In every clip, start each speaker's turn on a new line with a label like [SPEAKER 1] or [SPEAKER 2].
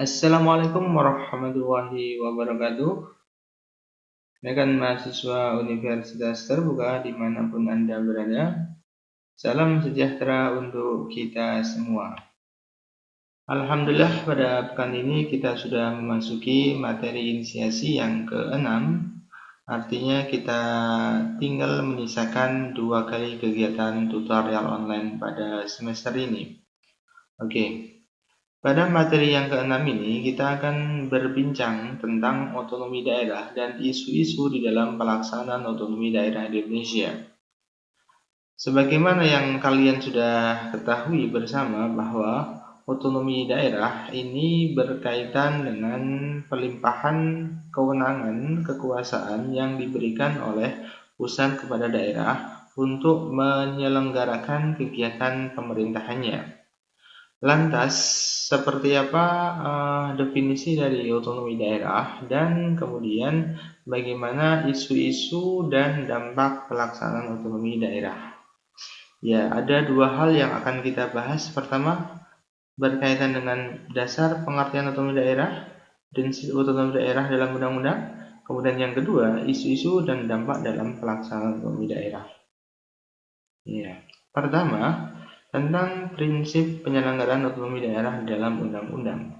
[SPEAKER 1] Assalamualaikum warahmatullahi wabarakatuh. Rekan mahasiswa Universitas Terbuka dimanapun Anda berada, salam sejahtera untuk kita semua. Alhamdulillah pada pekan ini kita sudah memasuki materi inisiasi yang ke-6. Artinya kita tinggal menyisakan 2 kali kegiatan tutorial online pada semester ini. Oke. Pada materi yang ke-6 ini, kita akan berbincang tentang otonomi daerah dan isu-isu di dalam pelaksanaan otonomi daerah di Indonesia. Sebagaimana yang kalian sudah ketahui bersama bahwa otonomi daerah ini berkaitan dengan pelimpahan kewenangan kekuasaan yang diberikan oleh pusat kepada daerah untuk menyelenggarakan kegiatan pemerintahannya. Lantas, seperti apa definisi dari otonomi daerah dan kemudian bagaimana isu-isu dan dampak pelaksanaan otonomi daerah? Ya, ada 2 hal yang akan kita bahas. Pertama, berkaitan dengan dasar pengertian otonomi daerah, prinsip otonomi daerah dalam undang-undang. Kemudian yang kedua, isu-isu dan dampak dalam pelaksanaan otonomi daerah. Ya, pertama, tentang prinsip penyelenggaraan otonomi daerah dalam undang-undang.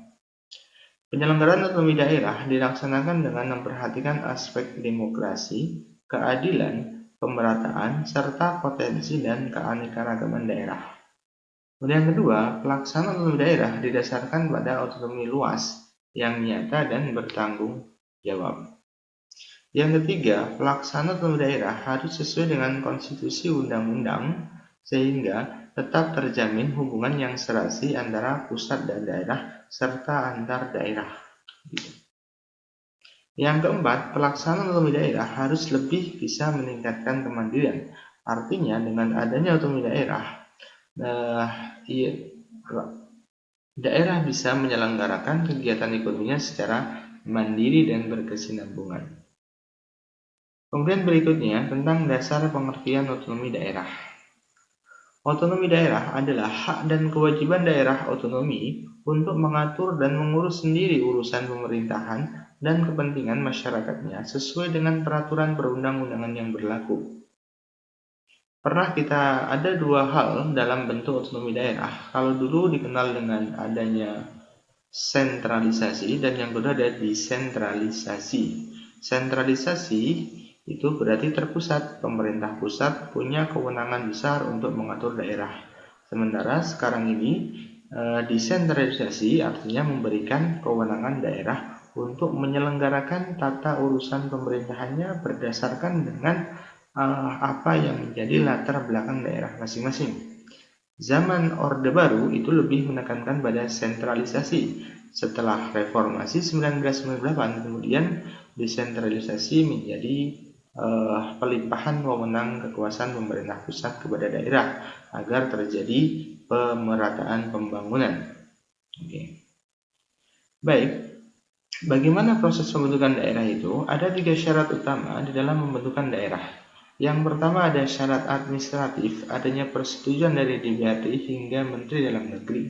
[SPEAKER 1] Penyelenggaraan otonomi daerah dilaksanakan dengan memperhatikan aspek demokrasi, keadilan, pemerataan, serta potensi dan keanekaragaman daerah. Kemudian yang kedua, pelaksanaan otonomi daerah didasarkan pada otonomi luas yang nyata dan bertanggung jawab. Yang ketiga, pelaksanaan otonomi daerah harus sesuai dengan konstitusi undang-undang sehingga tetap terjamin hubungan yang serasi antara pusat dan daerah serta antar daerah. Yang keempat, pelaksanaan otonomi daerah harus lebih bisa meningkatkan kemandirian. Artinya dengan adanya otonomi daerah, daerah bisa menyelenggarakan kegiatan ekonominya secara mandiri dan berkesinambungan. Kemudian berikutnya tentang dasar pengertian otonomi daerah. Otonomi daerah adalah hak dan kewajiban daerah otonomi untuk mengatur dan mengurus sendiri urusan pemerintahan dan kepentingan masyarakatnya sesuai dengan peraturan perundang-undangan yang berlaku. Pernah kita ada 2 hal dalam bentuk otonomi daerah. Kalau dulu dikenal dengan adanya sentralisasi dan yang kedua ada desentralisasi. Sentralisasi itu berarti terpusat, pemerintah pusat punya kewenangan besar untuk mengatur daerah. Sementara sekarang ini desentralisasi artinya memberikan kewenangan daerah untuk menyelenggarakan tata urusan pemerintahannya berdasarkan dengan apa yang menjadi latar belakang daerah masing-masing. Zaman Orde Baru itu lebih menekankan pada sentralisasi. Setelah reformasi 1998, kemudian desentralisasi menjadi pelimpahan wewenang kekuasaan pemerintah pusat kepada daerah agar terjadi pemerataan pembangunan. Oke. Baik, bagaimana proses pembentukan daerah itu? Ada 3 syarat utama di dalam pembentukan daerah. Yang pertama ada syarat administratif, adanya persetujuan dari DPRD hingga Menteri Dalam Negeri.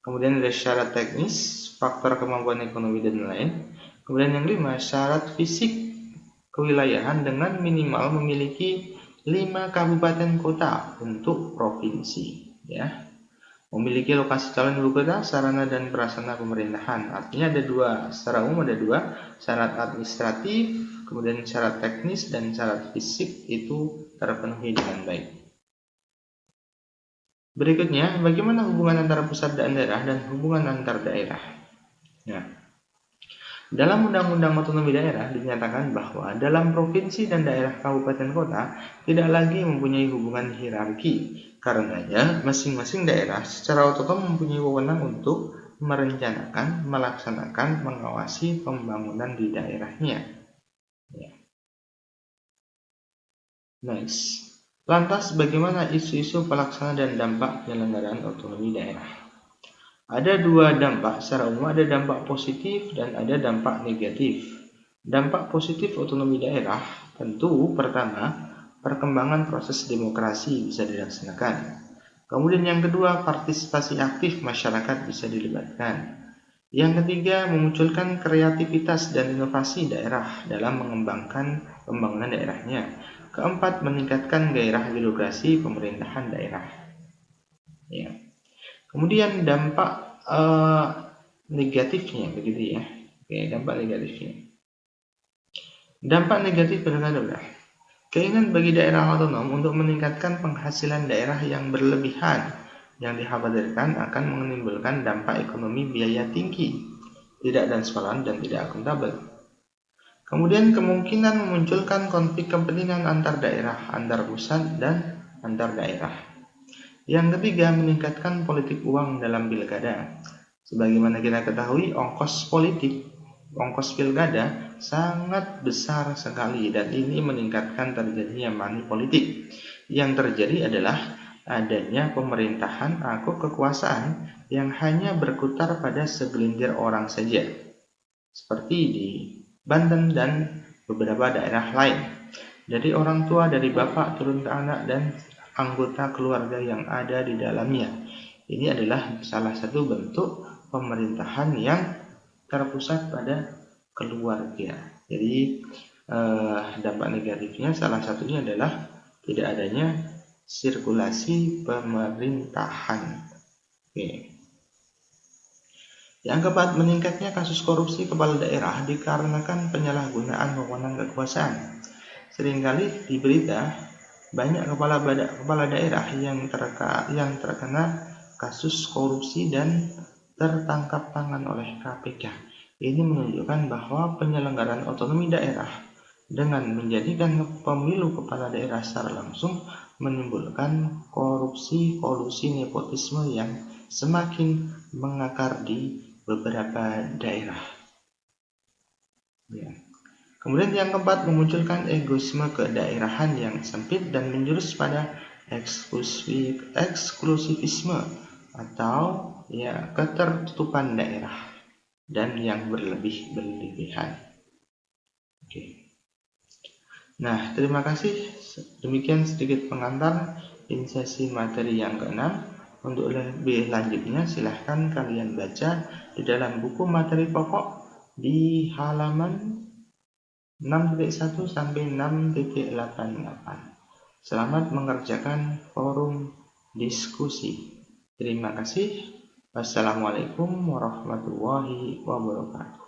[SPEAKER 1] Kemudian ada syarat teknis, faktor kemampuan ekonomi dan lain. Kemudian yang 5, syarat fisik kewilayahan dengan minimal memiliki 5 kabupaten kota untuk provinsi. Ya. Memiliki lokasi calon ibu kota, sarana dan prasarana pemerintahan. Artinya ada 2, secara umum ada 2, syarat administratif, kemudian syarat teknis dan syarat fisik itu terpenuhi dengan baik. Berikutnya, bagaimana hubungan antara pusat dan daerah dan hubungan antar daerah? Nah, dalam Undang-Undang Otonomi Daerah dinyatakan bahwa dalam provinsi dan daerah kabupaten kota tidak lagi mempunyai hubungan hierarki. Karenanya, masing-masing daerah secara otonom mempunyai wewenang untuk merencanakan, melaksanakan, mengawasi pembangunan di daerahnya. Ya. Next. Lantas, bagaimana isu-isu pelaksana dan dampak penyelenggaraan otonomi daerah? Ada 2 dampak, secara umum ada dampak positif dan ada dampak negatif. Dampak positif otonomi daerah tentu pertama, perkembangan proses demokrasi bisa dilaksanakan. Kemudian yang kedua, partisipasi aktif masyarakat bisa dilibatkan. Yang ketiga, memunculkan kreativitas dan inovasi daerah dalam mengembangkan pembangunan daerahnya. Keempat, meningkatkan gairah birokrasi pemerintahan daerah. Ya. Kemudian dampak negatifnya begitu ya. Oke, dampak negatifnya. Dampak negatif adalah keinginan bagi daerah otonom untuk meningkatkan penghasilan daerah yang berlebihan yang dikhawatirkan akan menimbulkan dampak ekonomi biaya tinggi, tidak transparan dan tidak akuntabel. Kemudian kemungkinan memunculkan konflik kepentingan antar daerah, antar pusat dan antar daerah. Yang ketiga, meningkatkan politik uang dalam pilkada. Sebagaimana kita ketahui, ongkos pilkada sangat besar sekali dan ini meningkatkan terjadinya money politik. Yang terjadi adalah adanya pemerintahan atau kekuasaan yang hanya berkutar pada segelintir orang saja, seperti di Banten dan beberapa daerah lain. Dari orang tua, dari bapak turun ke anak dan anggota keluarga yang ada di dalamnya. Ini adalah salah satu bentuk pemerintahan yang terpusat pada keluarga. Jadi dampak negatifnya salah satunya adalah tidak adanya sirkulasi pemerintahan. Oke. Yang keempat, meningkatnya kasus korupsi kepala daerah dikarenakan penyalahgunaan wewenang kekuasaan. Seringkali di berita banyak kepala daerah yang terkena kasus korupsi dan tertangkap tangan oleh KPK. Ini menunjukkan bahwa penyelenggaraan otonomi daerah dengan menjadikan pemilu kepala daerah secara langsung menimbulkan korupsi, kolusi, nepotisme yang semakin mengakar di beberapa daerah. Ya. Kemudian yang keempat, memunculkan egoisme kedaerahan yang sempit dan menjurus pada eksklusivisme atau ya ketertutupan daerah dan yang berlebihan. Oke. Nah, terima kasih. Demikian sedikit pengantar di sesi materi yang ke-6. Untuk lebih lanjutnya silahkan kalian baca di dalam buku materi pokok di halaman 6.1 sampai 6.88. Selamat mengerjakan forum diskusi. Terima kasih. Wassalamualaikum warahmatullahi wabarakatuh.